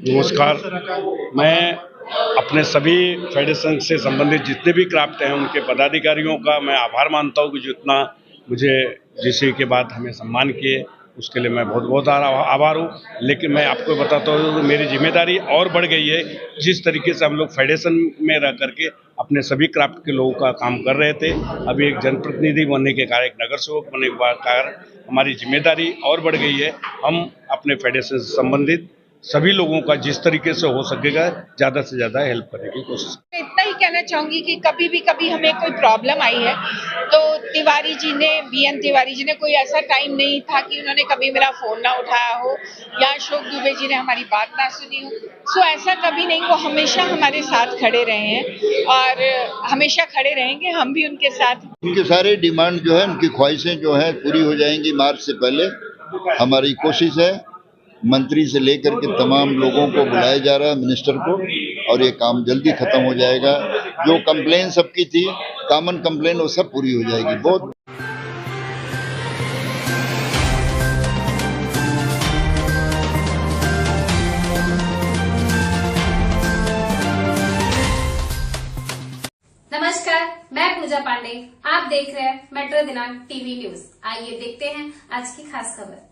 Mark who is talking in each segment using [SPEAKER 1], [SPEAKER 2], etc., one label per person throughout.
[SPEAKER 1] नमस्कार। मैं अपने सभी फेडरेशन से संबंधित जितने भी क्राफ्ट हैं उनके पदाधिकारियों का मैं आभार मानता हूँ कि जितना मुझे जीसी के बाद हमें सम्मान किए उसके लिए मैं बहुत बहुत आभार हूँ। लेकिन मैं आपको बताता हूँ कि मेरी जिम्मेदारी और बढ़ गई है। जिस तरीके से हम लोग फेडरेशन में रह करके अपने सभी क्राफ्ट के लोगों का काम कर रहे थे, अभी एक जनप्रतिनिधि बनने के कारण, एक नगर सेवक बनने के कारण हमारी जिम्मेदारी और बढ़ गई है। हम अपने फेडरेशन से संबंधित सभी लोगों का जिस तरीके से हो सकेगा ज़्यादा से ज़्यादा हेल्प करने की कोशिश।
[SPEAKER 2] इतना ही कहना चाहूंगी कि कभी हमें कोई प्रॉब्लम आई है तो तिवारी जी ने, बीएन तिवारी जी ने, कोई ऐसा टाइम नहीं था कि उन्होंने कभी मेरा फोन ना उठाया हो या अशोक दुबे जी ने हमारी बात ना सुनी हो। सो ऐसा कभी नहीं, वो हमेशा हमारे साथ खड़े रहे हैं और हमेशा खड़े रहेंगे, हम भी उनके साथ।
[SPEAKER 3] उनके सारे डिमांड जो है, उनकी ख्वाहिशें जो है पूरी हो जाएंगी मार्च से पहले। हमारी कोशिश है मंत्री से लेकर के तमाम लोगों को बुलाया जा रहा है, मिनिस्टर को, और ये काम जल्दी खत्म हो जाएगा। जो कंप्लेन सबकी थी, कॉमन कंप्लेन, वो सब पूरी हो जाएगी। बहुत
[SPEAKER 4] नमस्कार, मैं पूजा पांडे। आप देख रहे हैं मेट्रो दिनांक टीवी न्यूज। आइए देखते हैं आज की खास खबर।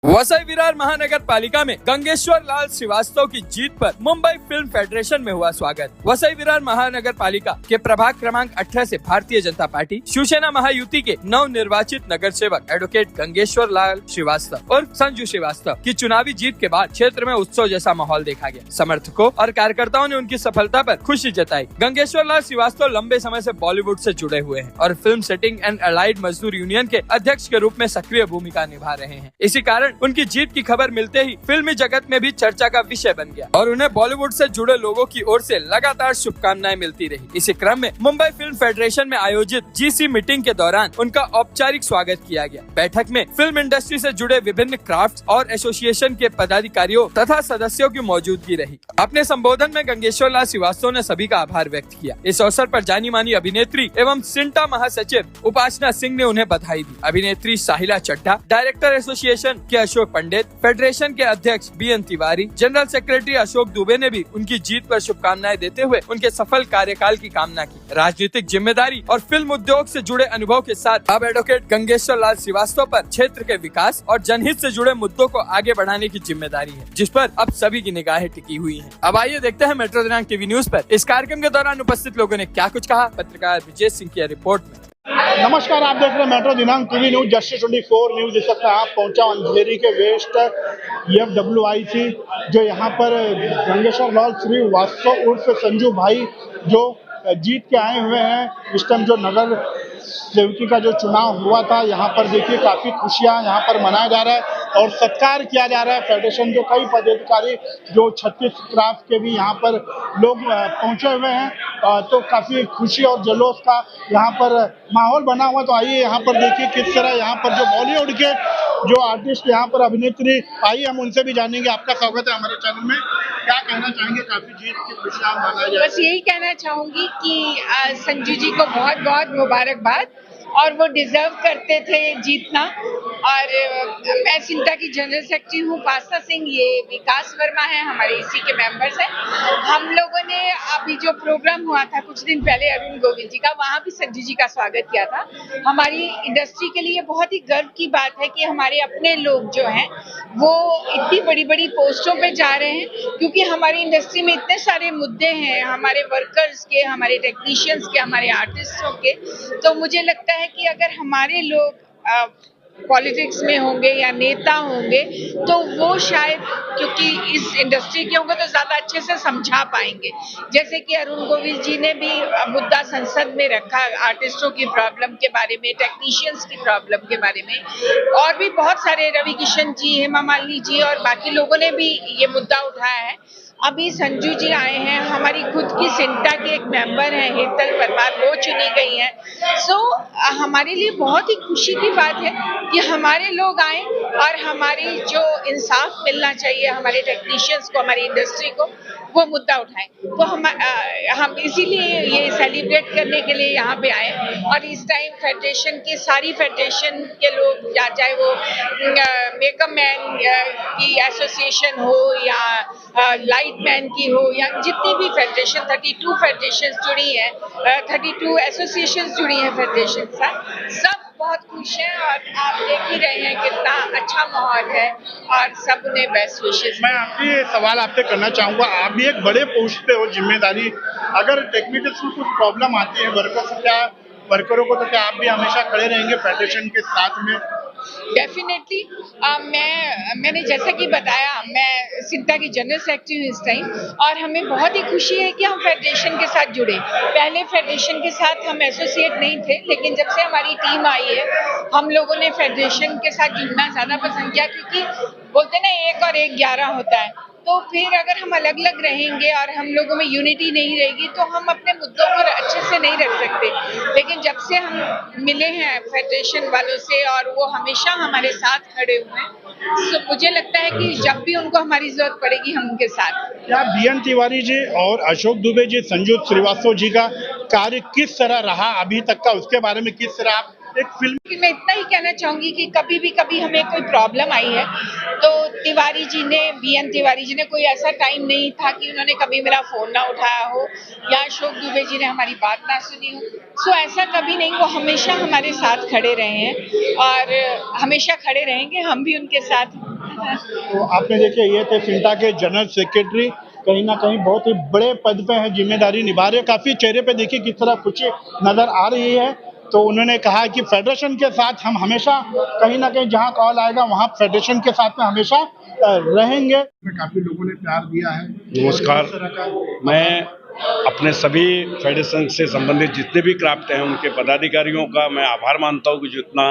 [SPEAKER 5] वसई विरार महानगर पालिका में गंगेश्वर लाल श्रीवास्तव की जीत पर मुंबई फिल्म फेडरेशन में हुआ स्वागत। वसई विरार महानगर पालिका के प्रभाग क्रमांक 18 से भारतीय जनता पार्टी शिवसेना महायुति के नव निर्वाचित नगर सेवक एडवोकेट गंगेश्वर लाल श्रीवास्तव और संजू श्रीवास्तव की चुनावी जीत के बाद क्षेत्र में उत्सव जैसा माहौल देखा गया। समर्थकों और कार्यकर्ताओं ने उनकी सफलता पर खुशी जताई। गंगेश्वर लाल श्रीवास्तव लंबे समय से बॉलीवुड से जुड़े हुए हैं और फिल्म सेटिंग एंड अलाइड मजदूर यूनियन के अध्यक्ष के रूप में सक्रिय भूमिका निभा रहे हैं। इसी कारण उनकी जीत की खबर मिलते ही फिल्मी जगत में भी चर्चा का विषय बन गया और उन्हें बॉलीवुड से जुड़े लोगों की ओर से लगातार शुभकामनाएं मिलती रही। इसी क्रम में मुंबई फिल्म फेडरेशन में आयोजित जीसी मीटिंग के दौरान उनका औपचारिक स्वागत किया गया। बैठक में फिल्म इंडस्ट्री से जुड़े विभिन्न क्राफ्ट और एसोसिएशन के पदाधिकारियों तथा सदस्यों की मौजूदगी रही। अपने संबोधन में गंगेश्वर लाल श्रीवास्तव ने सभी का आभार व्यक्त किया। इस अवसर पर जानी मानी अभिनेत्री एवं सिंटा महासचिव उपासना सिंह ने उन्हें बधाई दी। अभिनेत्री साहिला चड्ढा, डायरेक्टर एसोसिएशन के अशोक पंडित, फेडरेशन के अध्यक्ष B N Tiwari, general secretary Ashok Dubey ने भी उनकी जीत पर शुभकामनाएं देते हुए उनके सफल कार्यकाल की कामना की। राजनीतिक जिम्मेदारी और फिल्म उद्योग से जुड़े अनुभव के साथ अब एडवोकेट गंगेश्वर लाल श्रीवास्तव पर क्षेत्र के विकास और जनहित से जुड़े मुद्दों को आगे बढ़ाने की जिम्मेदारी है, जिस पर अब सभी की निगाहें टिकी हुई हैं। अब आइए देखते हैं मेट्रो दिनांक टीवी न्यूज पर इस कार्यक्रम के दौरान उपस्थित लोगों ने क्या कुछ कहा। पत्रकार विजय सिंह की रिपोर्ट में।
[SPEAKER 6] नमस्कार, आप देख रहे हैं मेट्रो दिनांक टीवी न्यूज, जस्टिस 24 न्यूज। इस वक्त आप पहुंचा अंधेरी के वेस्ट FWIC, जो यहाँ पर गंगेश्वर लाल श्रीवास्तव उर्फ संजू भाई जो जीत के आए हुए हैं। इस टाइम जो नगर सेवकी का जो चुनाव हुआ था, यहाँ पर देखिए काफ़ी खुशियाँ यहाँ पर मनाया जा रहा है और सत्कार किया जा रहा है। फेडरेशन के कई पदाधिकारी जो 36 क्राफ्ट के भी यहाँ पर लोग पहुँचे हुए हैं, तो काफ़ी खुशी और जल्लोष का यहाँ पर माहौल बना हुआ। तो आइए यहाँ पर देखिए किस तरह यहाँ पर जो बॉलीवुड के जो आर्टिस्ट यहाँ पर अभिनेत्री, आइए हम उनसे भी जानेंगे। आपका स्वागत है हमारे चैनल में। क्या कहना चाहेंगे, काफ़ी जीत की खुशियाँ मनाई जा रही है?
[SPEAKER 2] बस यही कहना चाहूंगी कि संजू जी को बहुत बहुत मुबारकबाद, और वो डिजर्व करते थे जीतना। और मैं सिंटा की जनरल सेक्रेटरी हूँ। उपासना सिंह, ये विकास वर्मा है, हमारे इसी के मेंबर्स हैं। हम लोगों ने अभी जो प्रोग्राम हुआ था कुछ दिन पहले अरुण गोविंद जी का, वहाँ भी संजू जी का स्वागत किया था। हमारी इंडस्ट्री के लिए बहुत ही गर्व की बात है कि हमारे अपने लोग जो हैं वो इतनी बड़ी बड़ी पोस्टों पे जा रहे हैं, क्योंकि हमारी इंडस्ट्री में इतने सारे मुद्दे हैं, हमारे वर्कर्स के, हमारे टेक्नीशियंस के, हमारे आर्टिस्टों के। तो मुझे लगता है कि अगर हमारे लोग पॉलिटिक्स में होंगे या नेता होंगे तो वो शायद, क्योंकि इस इंडस्ट्री के होंगे, तो ज़्यादा अच्छे से समझा पाएंगे। जैसे कि अरुण गोविंद जी ने भी मुद्दा संसद में रखा आर्टिस्टों की प्रॉब्लम के बारे में, टेक्नीशियंस की प्रॉब्लम के बारे में, और भी बहुत सारे, रवि किशन जी, हेमा मालिनी जी और बाकी लोगों ने भी ये मुद्दा उठाया है। अभी संजू जी आए हैं, हमारी खुद की सिंटा की एक मेंबर हैं हेतल परमार, वो चुनी गई हैं। सो हमारे लिए बहुत ही खुशी की बात है कि हमारे लोग आए और हमारी जो इंसाफ मिलना चाहिए हमारे टेक्नीशियंस को, हमारी इंडस्ट्री को, वो मुद्दा उठाएं। तो हम इसीलिए ये सेलिब्रेट करने के लिए यहाँ पे आए। और इस टाइम फेडरेशन की सारी फेडरेशन के लोग, या चाहे वो मेकअप मैन की एसोसिएशन हो या लाइट मैन की हो, या जितनी भी फेडरेशन 32 फेडरेशन जुड़ी हैं, 32 एसोसिएशन जुड़ी हैं फेडरेशन से, सब बहुत खुश हैं। और आप देख ही रहे हैं कितना अच्छा माहौल है और सब उन्हें बेस्ट विशेष।
[SPEAKER 6] मैं आपसे ये सवाल आपसे करना चाहूँगा, आप भी एक बड़े पोस्ट पे हो, जिम्मेदारी, अगर टेक्निकल्स में कुछ प्रॉब्लम आती है वर्करों को, तो क्या आप भी हमेशा खड़े रहेंगे फेडरेशन के साथ में?
[SPEAKER 2] डेफिनेटली मैंने जैसा कि बताया, मैं सिंटा की जनरल सेक्रेटरी हूँ इस टाइम, और हमें बहुत ही खुशी है कि हम फेडरेशन के साथ जुड़े। पहले फेडरेशन के साथ हम एसोसिएट नहीं थे, लेकिन जब से हमारी टीम आई है, हम लोगों ने फेडरेशन के साथ जुड़ना ज़्यादा पसंद किया, क्योंकि बोलते ना 1 और 1 11 होता है। तो फिर अगर हम अलग अलग रहेंगे और हम लोगों में यूनिटी नहीं रहेगी, तो हम अपने मुद्दों को अच्छे से नहीं रख सकते। लेकिन जब से हम मिले हैं फेडरेशन वालों से और वो हमेशा हमारे साथ खड़े हुए हैं, तो मुझे लगता है कि जब भी उनको हमारी जरूरत पड़ेगी, हम उनके साथ।
[SPEAKER 6] क्या बीएन तिवारी जी और अशोक दुबे जी, संजू श्रीवास्तव जी का कार्य किस तरह रहा अभी तक का, उसके बारे में किस तरह आप एक फिल्म?
[SPEAKER 2] मैं इतना ही कहना चाहूंगी कि कभी हमें कोई प्रॉब्लम आई है, तो बीएन तिवारी जी ने कोई ऐसा टाइम नहीं था कि उन्होंने कभी मेरा फोन ना उठाया हो, या अशोक दुबे जी ने हमारी बात ना सुनी हो। सो ऐसा कभी नहीं, वो हमेशा हमारे साथ खड़े रहे हैं और हमेशा खड़े रहेंगे, हम भी उनके साथ।
[SPEAKER 6] तो आपने देखिए, ये थे सिंटा के जनरल सेक्रेटरी, कहीं ना कहीं बहुत ही बड़े पद पे हैं, जिम्मेदारी निभा रहे हैं। काफी चेहरे पे देखिए किस तरह खुशी नजर आ रही है। तो उन्होंने कहा कि फेडरेशन के साथ हम हमेशा, कहीं ना कहीं जहां कॉल आएगा वहां फेडरेशन के साथ में हमेशा रहेंगे। काफी लोगों ने प्यार दिया है।
[SPEAKER 1] नमस्कार, मैं अपने सभी फेडरेशन से संबंधित जितने भी क्राफ्ट हैं उनके पदाधिकारियों का मैं आभार मानता हूँ कि जितना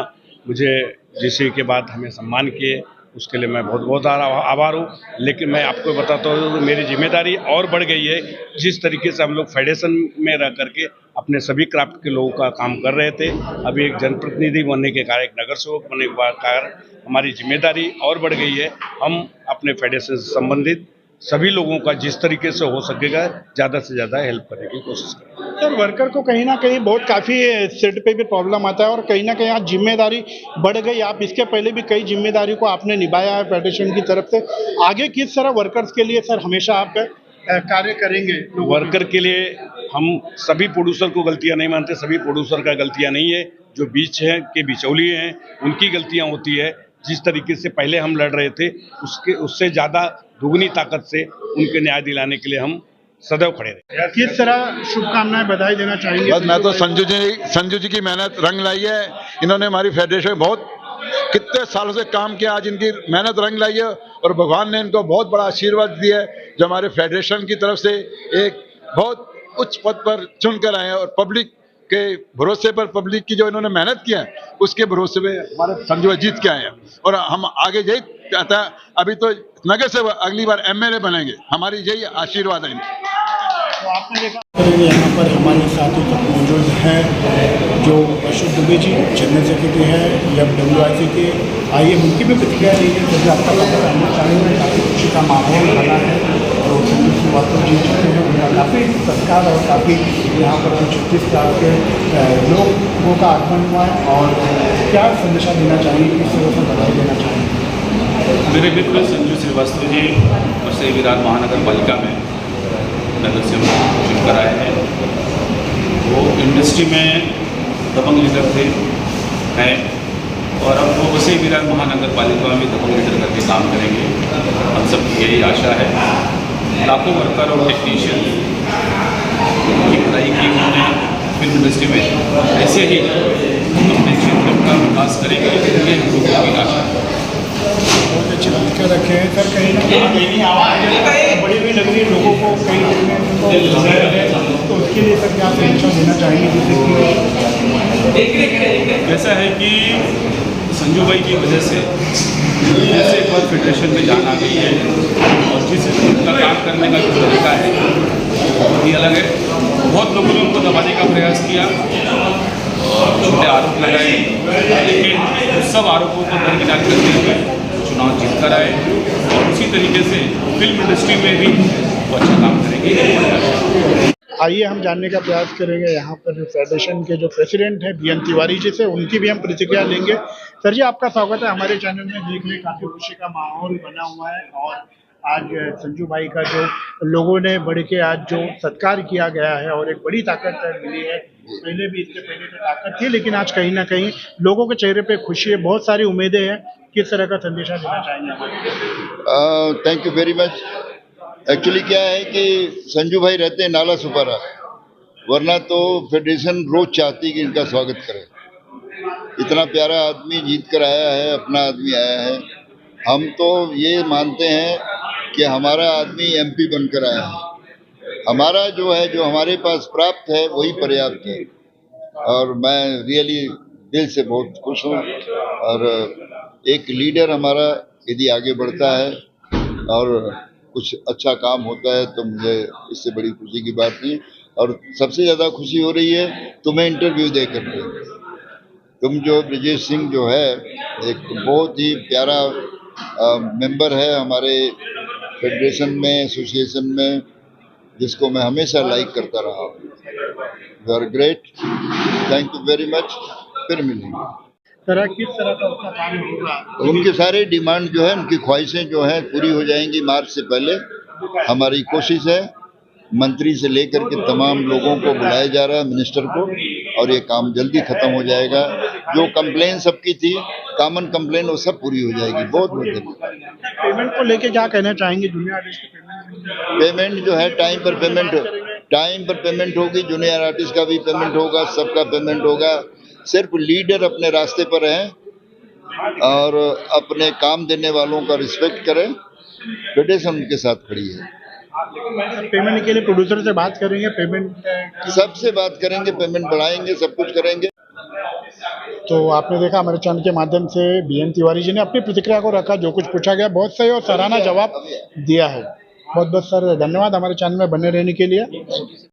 [SPEAKER 1] मुझे जीसी के बाद हमें सम्मान किए, उसके लिए मैं बहुत बहुत आभार हूँ। लेकिन मैं आपको बताता हूँ, मेरी जिम्मेदारी और बढ़ गई है। जिस तरीके से हम लोग फेडरेशन में रह करके अपने सभी क्राफ्ट के लोगों का काम कर रहे थे, अभी एक जनप्रतिनिधि बनने के कारण, एक नगर सेवक बनने के कारण हमारी जिम्मेदारी और बढ़ गई है। हम अपने फेडरेशन से संबंधित सभी लोगों का जिस तरीके से हो सकेगा ज़्यादा से ज़्यादा हेल्प करने की कोशिश करें।
[SPEAKER 6] सर, वर्कर को कहीं ना कहीं बहुत काफ़ी सेट पे भी प्रॉब्लम आता है और कहीं ना कहीं आज जिम्मेदारी बढ़ गई। आप इसके पहले भी कई जिम्मेदारी को आपने निभाया है फेडरेशन की तरफ से। आगे किस तरह वर्कर्स के लिए सर हमेशा आप कार्य करेंगे?
[SPEAKER 1] वर्कर के लिए हम सभी प्रोड्यूसर को गलतियां नहीं मानते, सभी प्रोड्यूसर का गलतियां नहीं है, जो बीच है के बिचौलिए हैं उनकी गलतियां होती है। जिस तरीके से पहले हम लड़ रहे थे, उससे ज़्यादा दुगनी ताकत से उनके न्याय दिलाने के लिए हम सदैव खड़े रहे।
[SPEAKER 6] किस तरह शुभकामनाएं, बधाई देना चाहेंगे?
[SPEAKER 7] बस मैं तो संजू जी की मेहनत रंग लाई है। इन्होंने हमारी फेडरेशन में बहुत कितने सालों से काम किया, आज इनकी मेहनत रंग लाई है और भगवान ने इनको बहुत बड़ा आशीर्वाद दिया है, जो हमारे फेडरेशन की तरफ से एक बहुत उच्च पद पर चुनकर आए हैं और पब्लिक के भरोसे पर, पब्लिक की जो इन्होंने मेहनत किया है उसके भरोसे पे हमारे संजू जीत के आए हैं। और हम आगे यही चाहता है, अभी तो नगर से अगली बार एमएलए बनेंगे, हमारी यही आशीर्वाद है इनकी।
[SPEAKER 6] तो आपने देखा यहाँ पर हमारे साथी तक मौजूद हैं जो अशोक दुबे जी जनरल सेक्रेटरी हैं WIC के। आइए उनकी भी प्रतिक्रिया लीजिए। जैसे आपका पता करना चाहेंगे, काफ़ी खुशी का माहौल बना है और संजू श्रीवास्तव जी चुके हैं, उनका काफ़ी सत्कार और काफ़ी यहाँ पर 36 साल के लोगों का आगमन हुआ है। और क्या संदेशा देना चाहिए, किस तरह से बधाई देना चाहिए?
[SPEAKER 8] मेरे मित्र संजू श्रीवास्तव जी वसई विरार महानगर पालिका में नगर सेवक चुनकर आए हैं। वो इंडस्ट्री में दबंग लीडर थे हैं और अब वो वसई विरार महानगर पालिका में भी दबंग लीडर करके काम करेंगे। हम सबकी यही आशा है। लाखों वर्कर और टेक्नीशियन की पढ़ाई की उन्होंने फिल्म इंडस्ट्री में, ऐसे ही अपने क्षेत्र का विकास करेंगे, ये हम लोगों की आशा है।
[SPEAKER 6] बहुत अच्छी भूमिका रखे हैं सर। कहीं ना कहीं बड़ी भी लग रही है लोगों को, कई तो उसके लिए सर क्या संदेशा देना चाहिए?
[SPEAKER 8] ऐसा है कि संजू भाई की वजह से जैसे एक बार फेडरेशन में जान आ गई है और जिस उनका काम करने का जो तरीका है बहुत ही अलग है। बहुत लोगों ने उनको दबाने का प्रयास किया और छोटे आरोप लगाए, लेकिन उस सब आरोपों को दरकिनार करते हुए चुनाव जीत कर आए और उसी तरीके से फिल्म इंडस्ट्री में भी वो अच्छा काम करेंगे।
[SPEAKER 6] आइए हम जानने का प्रयास करेंगे यहाँ पर जो फेडरेशन के जो प्रेसिडेंट हैं बीएन तिवारी जी से, उनकी भी हम प्रतिक्रिया लेंगे। सर जी, आपका स्वागत है हमारे चैनल में। देख रहे काफ़ी खुशी का माहौल बना हुआ है और आज संजू भाई का जो लोगों ने बढ़ के आज जो सत्कार किया गया है और एक बड़ी ताकत मिली है। पहले भी इससे पहले तो ताकत थी, लेकिन आज कहीं ना कहीं लोगों के चेहरे पे खुशी है, बहुत सारी उम्मीदें हैं। किस तरह का संदेशा देना चाहेंगे?
[SPEAKER 3] Thank you very much. Actually क्या है कि संजू भाई रहते हैं नाला सुपारा, वरना तो फेडरेशन रोज चाहती कि इनका स्वागत करें। इतना प्यारा आदमी जीत कर आया है, अपना आदमी आया है। हम तो ये मानते हैं कि हमारा आदमी एमपी बनकर आया है। हमारा जो है, जो हमारे पास प्राप्त है वही पर्याप्त है और मैं रियली दिल से बहुत खुश हूँ। और एक लीडर हमारा यदि आगे बढ़ता है और कुछ अच्छा काम होता है तो मुझे इससे बड़ी खुशी की बात नहीं। और सबसे ज़्यादा खुशी हो रही है तुम्हें इंटरव्यू दे करके। तुम जो ब्रजेश सिंह जो है, एक बहुत ही प्यारा मेंबर है हमारे फेडरेशन में, एसोसिएशन में, जिसको मैं हमेशा लाइक करता रहा हूँ। You are great, thank you very much. फिर मिलेंगे।
[SPEAKER 6] किस तरह का उसका काम होगा?
[SPEAKER 3] उनके सारे डिमांड जो है, उनकी ख्वाहिशें जो हैं पूरी हो जाएंगी मार्च से पहले। हमारी कोशिश है मंत्री से लेकर के तमाम लोगों को बुलाया जा रहा है, मिनिस्टर को, और ये काम जल्दी खत्म हो जाएगा। जो कंप्लेन सबकी थी, कॉमन कंप्लेन, वो सब पूरी हो जाएगी। बहुत बहुत धन्यवाद।
[SPEAKER 6] पेमेंट को लेके क्या कहना चाहेंगे? जूनियर आर्टिस्ट की
[SPEAKER 3] पेमेंट जो है टाइम पर पेमेंट होगी। जूनियर आर्टिस्ट का भी पेमेंट होगा, सबका पेमेंट होगा। सिर्फ लीडर अपने रास्ते पर हैं और अपने काम देने वालों का रिस्पेक्ट करें। फेडरेशन उनके साथ खड़ी है।
[SPEAKER 6] पेमेंट के लिए प्रोड्यूसर से बात करेंगे, पेमेंट
[SPEAKER 3] सबसे बात करेंगे, पेमेंट बढ़ाएंगे, सब कुछ करेंगे।
[SPEAKER 6] तो आपने देखा हमारे चैनल के माध्यम से बीएन तिवारी जी ने अपनी प्रतिक्रिया को रखा। जो कुछ पूछा गया बहुत सही और सराहना जवाब दिया है। बहुत बहुत सर धन्यवाद हमारे चैनल में बने रहने के लिए।